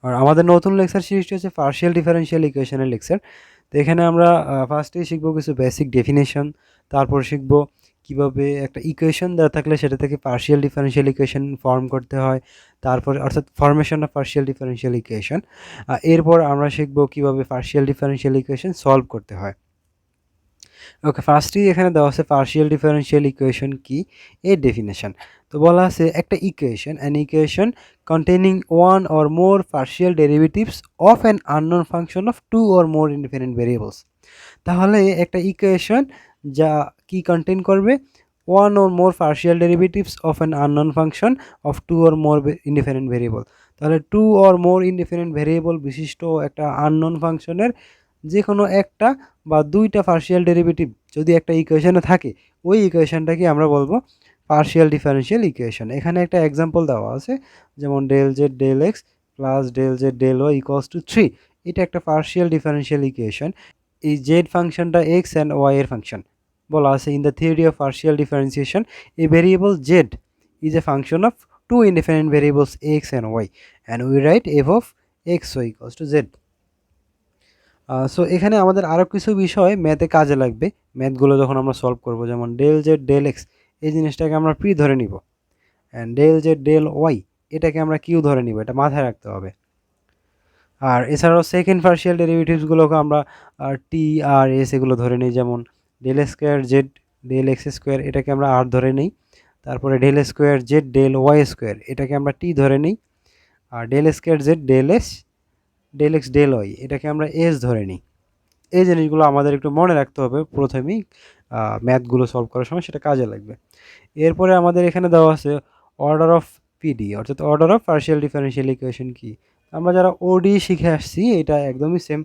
আর আমাদের নতুন লেকচার সিরিজটি হচ্ছে পার্শিয়াল ডিফারেনশিয়াল ইকুয়েশনের লেকচার। তো এখানে আমরা ফার্স্টেই শিখবো কিছু বেসিক ডেফিনেশন, তারপর শিখবো কিভাবে একটা ইকুয়েশন দেওয়া থাকলে সেটা থেকে পার্শিয়াল ডিফারেনশিয়াল ইকুয়েশন ফর্ম করতে হয়, তারপর অর্থাৎ formation of partial differential equation. এরপর আমরা শিখবো কিভাবে পার্শিয়াল ডিফারেনশিয়াল ইকুয়েশন সলভ করতে হয়। ওকে, ফার্স্টেই এখানে দেওয়া আছে পার্শিয়াল ডিফারেনশিয়াল ইকুয়েশন কি, এর ডেফিনেশন। তো বলা আছে একটা equation, an equation containing one or more partial derivatives of an unknown function of two or more independent variables। তাহলে একটা ইকুয়েশন যা কি কন্টেইন করবে, one or more partial derivatives of an unknown function of two or more independent variable। তাহলে two or more independent variable বিশিষ্ট একটা unknown ফাংশনের যে কোনো একটা বা দুইটা পার্শিয়াল ডেরিভেটিভ যদি একটা ইকুয়েশনে থাকে, ওই ইকুয়েশনটাকে আমরা বলবো পার্শিয়াল ডিফারেনশিয়াল ইকুয়েশন। এখানে একটা এক্সাম্পল দেওয়া আছে, যেমন del Z del X plus del Z del Y equals to 3। এটা একটা পার্শিয়াল ডিফারেনশিয়াল ইকুয়েশন। এই জেড ফাংশনটা এক্স অ্যান্ড ওয়াই এর ফাংশন। বলা আছে in the theory of partial differentiation a variable Z is a function of two independent variables x and y, and we write f of xy equals to z। So এখানে আমাদের আরও কিছু বিষয় ম্যাথে কাজে লাগবে, ম্যাথগুলো যখন আমরা সলভ করব। যেমন ডেল জেড ডেল এক্স এই জিনিসটাকে আমরা পি ধরে নিব, and del Z del Y এটাকে আমরা কিউ ধরে নিব, এটা মাথায় রাখতে হবে। আর এছাড়াও সেকেন্ড পার্শিয়াল ডেরিভেটিভসগুলোকে আমরা টি আর এস এগুলো ধরে নিই, যেমন del square Z del X square এটাকে আমরা আর ধরে নিই। তারপরে del square Z del Y square এটাকে আমরা টি ধরে নিই। আর del square Z del X del Y এটাকে আমরা এস ধরে নিই। এই জিনিসগুলো আমাদের একটু মনে রাখতে হবে প্রথমেই, ম্যাথগুলো সলভ করার সময় সেটা কাজে লাগবে। এরপরে আমাদের এখানে দেওয়া আছে অর্ডার অফ পিডি, অর্থাৎ order of partial differential equation কি। আমরা যারা ওডি শিখে আসছি এটা একদমই সেম।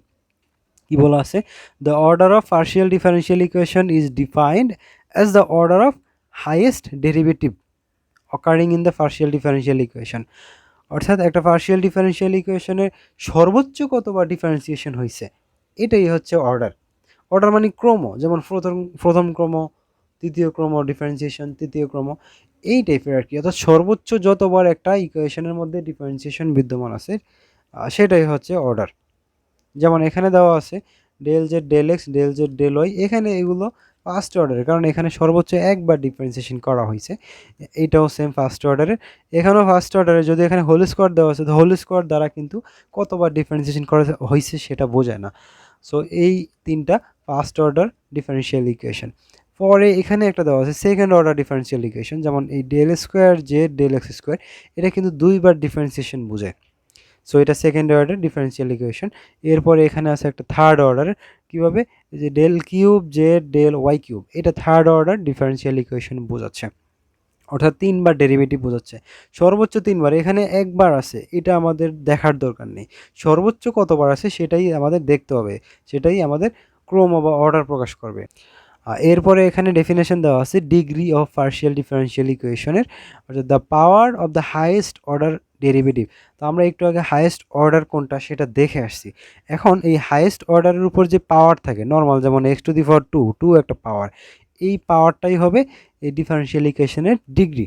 কি বলা আছে, the order of partial differential equation is defined as the order of highest derivative occurring in the partial differential equation. অর্থাৎ একটা পার্শিয়াল ডিফারেনশিয়াল ইকুয়েশনের সর্বোচ্চ কতবার ডিফারেন্সিয়েশন হয়েছে, এটাই হচ্ছে অর্ডার। অর্ডার মানে ক্রম, যেমন প্রথম ক্রম, দ্বিতীয় ক্রম, ডিফারেন্সিয়েশন, তৃতীয় ক্রম, এই টাইপের আর কি। অর্থাৎ সর্বোচ্চ যতবার একটা ইকুয়েশনের মধ্যে ডিফারেন্সিয়েশন বিদ্যমান আছে সেটাই হচ্ছে অর্ডার। যেমন এখানে দেওয়া আছে del Z del X del Z del Y, এখানে এগুলো ফার্স্ট অর্ডারের, কারণ এখানে সর্বোচ্চ একবার ডিফারেন্সিয়েশন করা হয়েছে। এইটাও সেম ফার্স্ট অর্ডারের, এখানেও ফার্স্ট অর্ডারের। যদি এখানে হোল স্কোয়ার দেওয়া আছে, তো হোল স্কোয়ার দ্বারা কিন্তু কতবার ডিফারেন্সিয়েশন করা হয়েছে সেটা বোঝায় না। সো এই তিনটা ফার্স্ট অর্ডার ডিফারেনশিয়াল ইকুয়েশন। পরে এখানে একটা দেওয়া আছে সেকেন্ড অর্ডার ডিফারেনশিয়াল ইকুয়েশন, যেমন এই del square Z del X square এটা কিন্তু দুইবার ডিফারেন্সিয়েশন বোঝায়। সো এটা সেকেন্ড অর্ডার ডিফারেনশিয়াল ইকুয়েশন। এরপরে এখানে আছে একটা থার্ড অর্ডার, কীভাবে, যে del cube Z del Y cube, এটা থার্ড অর্ডার ডিফারেনশিয়াল ইকুয়েশন বোঝাচ্ছে, অর্থাৎ তিনবার ডেরিভেটিভ বোঝাচ্ছে। সর্বোচ্চ তিনবার, এখানে একবার আছে, এটা আমাদের দেখার দরকার নেই। সর্বোচ্চ কতবার আছে সেটাই আমাদের দেখতে হবে, সেটাই আমাদের ক্রম বা অর্ডার প্রকাশ করবে। এরপরে এখানে ডেফিনেশন দেওয়া আছে ডিগ্রি অফ পার্শিয়াল ডিফারেনশিয়াল ইকুয়েশনের, অর্থাৎ the power of the highest order derivative. তো আমরা একটু আগে হাইয়েস্ট অর্ডার কোনটা সেটা দেখে আসছি। এখন এই হাইয়েস্ট অর্ডারের উপর যে পাওয়ার থাকে নর্মাল, যেমন X to the power two একটা পাওয়ার, এই পাওয়ারটাই হবে এই ডিফারেনশিয়াল ইকুয়েশনের degree.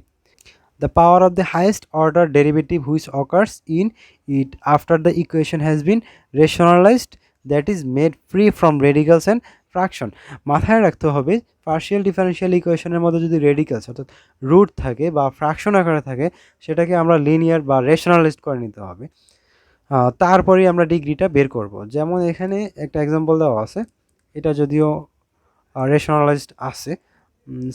The power of the highest order derivative which occurs in it after the equation has been rationalized, that is made free from radicals and fraction। মাথায় রাখতে হবে partial differential ইকুয়েশনের মধ্যে যদি রেডিক্যালস অর্থাৎ রুট থাকে বা ফ্র্যাকশন আকারে থাকে, সেটাকে আমরা লিনিয়ার বা রেশনালাইজড করে নিতে হবে। তারপরেই আমরা ডিগ্রিটা বের করব। যেমন এখানে একটা এক্সাম্পল দেওয়া আছে, এটা যদিও রেশনালাইজড আছে।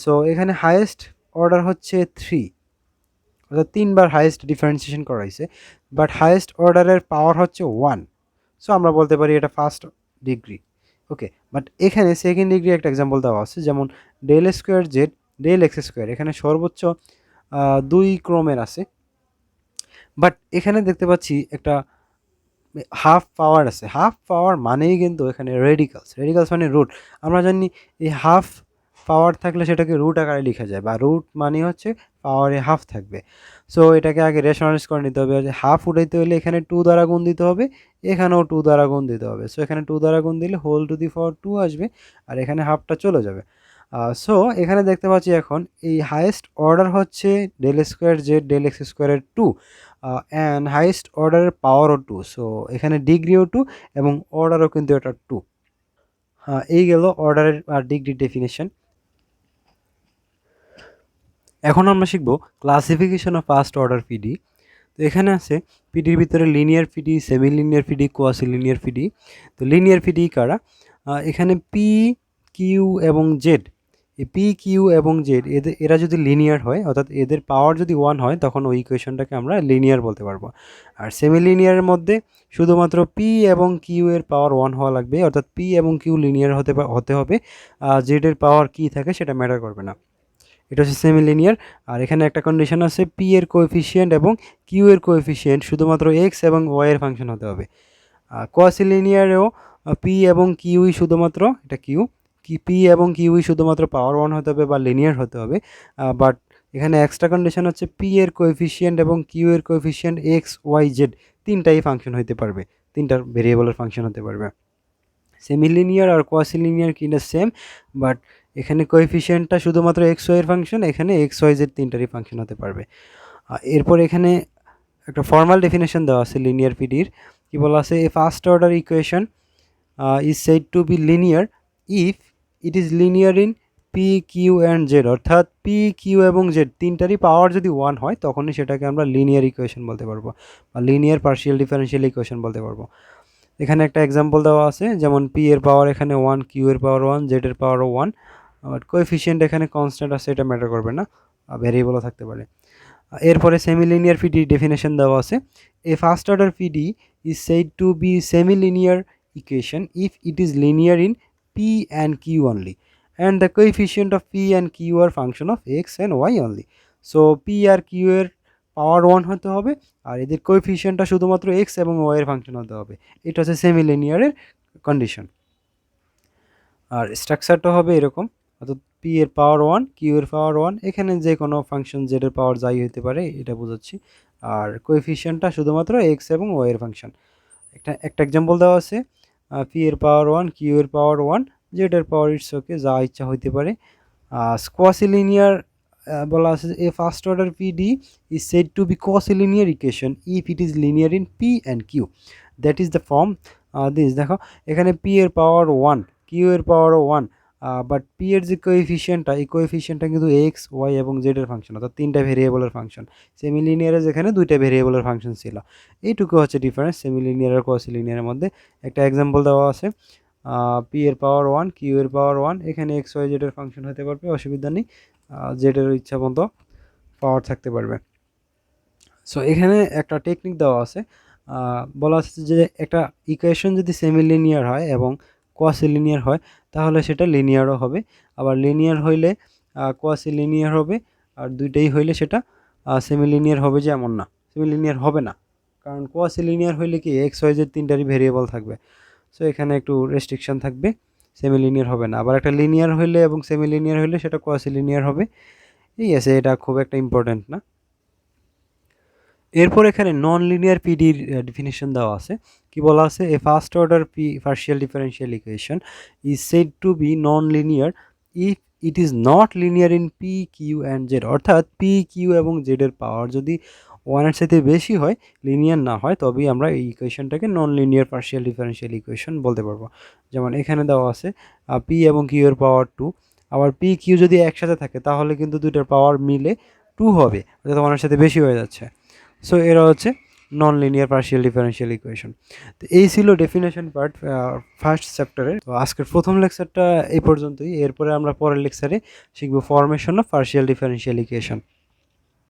সো এখানে হাইয়েস্ট অর্ডার হচ্ছে 3, অর্থাৎ তিনবার হাইয়েস্ট ডিফারেন্সিয়েশন করা হয়েছে, বাট হাইয়েস্ট অর্ডারের পাওয়ার হচ্ছে 1। সো আমরা বলতে পারি এটা ফার্স্ট ডিগ্রি। ওকে, বাট এখানে সেকেন্ড ডিগ্রি একটা এক্সাম্পল দেওয়া আছে, যেমন del square Z del X square, এখানে সর্বোচ্চ 2 ক্রমের আছে, বাট এখানে দেখতে পাচ্ছি একটা হাফ পাওয়ার আছে। হাফ পাওয়ার মানেই কিন্তু এখানে রেডিক্যালস মানে রুট। আমরা জানি এই হাফ পাওয়ার থাকলে সেটাকে রুট আকারে লেখা যায়, বা রুট মানে হচ্ছে পাওয়ারে হাফ থাকবে। সো এটাকে আগে রেশনালাইজ করে নিতে হবে। হাফ উঠাইতে হলে এখানে 2 দ্বারা গুণ দিতে হবে, এখানেও 2 দ্বারা গুণ দিতে হবে। সো এখানে 2 দ্বারা গুণ দিলে হোল টু দি পাওয়ার 2 আসবে, আর এখানে হাফটা চলে যাবে। সো এখানে দেখতে পাচ্ছি এখন এই হাইয়েস্ট অর্ডার হচ্ছে del square Z del X স্কোয়ারের 2। অ্যান্ড হাইয়েস্ট অর্ডারের পাওয়ারও 2, সো এখানে ডিগ্রিও 2 এবং অর্ডারও কিন্তু এটা 2। এই গেল অর্ডারের আর ডিগ্রি ডেফিনেশন। এখন আমরা শিখব classification of first order PD. তো এখানে আছে পিডির ভিতরে linear PD, semi linear PD, quasi linear PD. তো লিনিয়ার পিডি কারা? এখানে পি, কিউ এবং জেড, এই পি, কিউ এবং জেড এরা যদি লিনিয়ার হয়, অর্থাৎ এদের পাওয়ার যদি 1 হয়, তখন ওই ইকুয়েশনটাকে আমরা লিনিয়ার বলতে পারবো। আর সেমি লিনিয়ারের মধ্যে শুধুমাত্র পি এবং কিউ এর পাওয়ার 1 হওয়া লাগবে, অর্থাৎ পি এবং কিউ লিনিয়ার হতে হবে, জেড এর পাওয়ার কী থাকে সেটা ম্যাটার করবে না। এটা হচ্ছে সেমি লিনিয়ার। আর এখানে একটা কন্ডিশন আছে, পি এর কোএফিসিয়েন্ট এবং কিউ এর কোএফিসিয়েন্ট শুধুমাত্র এক্স এবং ওয়াই এর ফাংশন হতে হবে। কোয়াসি লিনিয়ারেও পি এবং কিউই শুধুমাত্র, এটা কিউ, পি এবং কিউই শুধুমাত্র পাওয়ার 1 হতে হবে বা লিনিয়ার হতে হবে। বাট এখানে এক্সট্রা কন্ডিশন হচ্ছে পি এর কোএফিসিয়েন্ট এবং কিউ এর কোএফিসিয়েন্ট এক্স, ওয়াই, জেড তিনটাই ফাংশন হতে পারবে, তিনটার ভেরিয়েবলের ফাংশন হতে পারবে। সেমি লিনিয়ার আর কোয়াসি লিনিয়ার কিনা সেম, বাট এখানে কোএফিসিয়েন্টটা শুধুমাত্র এক্স ওয়াই এর ফাংশন, এখানে এক্স ওয়াই জেড তিনটারই ফাংশন হতে পারবে। এরপর এখানে একটা ফর্মাল ডেফিনেশন দেওয়া আছে লিনিয়ার পিডির। কি বলা আছে? A first order equation is said to be linear if it is linear in P, Q and Z, অর্থাৎ পি, কিউ এবং জেড তিনটারই পাওয়ার যদি 1 হয়, তখনই সেটাকে আমরা লিনিয়ার ইকুয়েশন বলতে পারবো বা লিনিয়ার পার্শিয়াল ডিফারেনশিয়াল ইকুয়েশন বলতে পারবো। এখানে একটা এক্সাম্পল দেওয়া আছে, যেমন পি এর পাওয়ার এখানে 1, কিউ এর পাওয়ার 1, জেড এর পাওয়ারও 1, বাট কোএফিসিয়েন্ট এখানে কনস্ট্যান্ট আছে, এটা ম্যাটার করবে না, ভেরিয়েবলও থাকতে পারে। এরপরে সেমি লিনিয়ার পিডি ডেফিনেশন দেওয়া আছে, a first order PD is said to be semi linear equation if it is linear in P and Q only and the coefficient of P and Q are function of X and Y only. So P আর Q এর power 1 হতে হবে, আর এদের কোএফিসিয়েন্টটা শুধুমাত্র x এবং Y এর function হতে হবে। এটা হচ্ছে সেমি লিনিয়ারের কন্ডিশন। আর স্ট্রাকচারটা হবে এরকম, অর্থাৎ পি এর পাওয়ার 1, কিউ এর পাওয়ার 1, এখানে যে কোনো ফাংশন জেড এর পাওয়ার যাই হতে পারে এটা বোঝাচ্ছি, আর কোএফিসিয়েন্টটা শুধুমাত্র এক্স এবং ওয়াই এর ফাংশন। একটা এক্সাম্পল দেওয়া আছে, পি এর পাওয়ার 1, কিউ এর পাওয়ার 1, জেড এর পাওয়ার ইটস ওকে, যা ইচ্ছা হইতে পারে। কোয়াসি লিনিয়ার বলা আছে, a first order PD is said to be quasi linear equation if it is linear in P and Q, that is the form this. দেখো এখানে পি এর পাওয়ার 1, কিউ এর পাওয়ারও 1, বাট পি এর যে কোএফিসিয়েন্টটা, এই কোএফিসিয়েন্টটা কিন্তু এক্স, ওয়াই এবং Z এর ফাংশন, অর্থাৎ তিনটা ভেরিয়েবলের ফাংশন। সেমি লিনিয়ারে যেখানে দুইটা ভেরিয়েবলের ফাংশন ছিল, এইটুকু হচ্ছে ডিফারেন্স সেমি লিনিয়ার আর কোয়াসি লিনিয়ারের মধ্যে। একটা এক্সাম্পল দেওয়া আছে, পি এর পাওয়ার 1, কিউ এর পাওয়ার 1, এখানে এক্স, ওয়াই, জেড এর ফাংশন হতে পারবে, অসুবিধা নেই, জেড এর ইচ্ছা মতো পাওয়ার থাকতে পারবে। সো এখানে একটা টেকনিক দেওয়া আছে, বলা আছে যে একটা ইকুয়েশন যদি সেমি লিনিয়ার হয় এবং কোয়াসি লিনিয়ার হয়, তাহলে সেটা লিনিয়ারও হবে, আবার লিনিয়ার হইলে কোয়াসি লিনিয়ার হবে, আর দুইটাই হইলে সেটা সেমি লিনিয়ার হবে যে এমন না, সেমি লিনিয়ার হবে না, কারণ কোয়াসি লিনিয়ার হইলে কি এক্স, ওয়াই, জেড তিনটারই ভেরিয়েবল থাকবে, সো এখানে একটু রেস্ট্রিকশন থাকবে, সেমি লিনিয়ার হবে না। আবার একটা লিনিয়ার হইলে এবং সেমি লিনিয়ার হইলে সেটা কোয়াসি লিনিয়ার হবে। এই আছে, এটা খুব একটা ইম্পর্টেন্ট না। এরপর এখানে নন লিনিয়ার পিডির ডেফিনেশন দেওয়া আছে। কি বলা আছে? A first order P partial differential equation is said to be non linear if it is not linear in P, Q and Z, অর্থাৎ পি, কিউ এবং জেডের পাওয়ার যদি 1-এর সাথে বেশি হয়, লিনিয়ার না হয়, তবেই আমরা এই ইকুয়েশনটাকে non linear partial differential equation বলতে পারবো। যেমন এখানে দেওয়া আছে পি এবং কিউ এর পাওয়ার 2, আবার পি, কিউ যদি একসাথে থাকে তাহলে কিন্তু দুইটার পাওয়ার মিলে 2 হবে, অর্থাৎ 1-এর সাথে বেশি হয়ে যাচ্ছে। সো এরা হচ্ছে নন লিনিয়ার পার্শিয়াল ডিফারেনশিয়াল ইকুয়েশন। তো এই ছিল ডেফিনেশন পার্ট ফার্স্ট চ্যাপ্টারে। তো আজকের প্রথম লেকচারটা এই পর্যন্তই, এরপরে আমরা পরের লেকচারে শিখব formation of partial differential equation.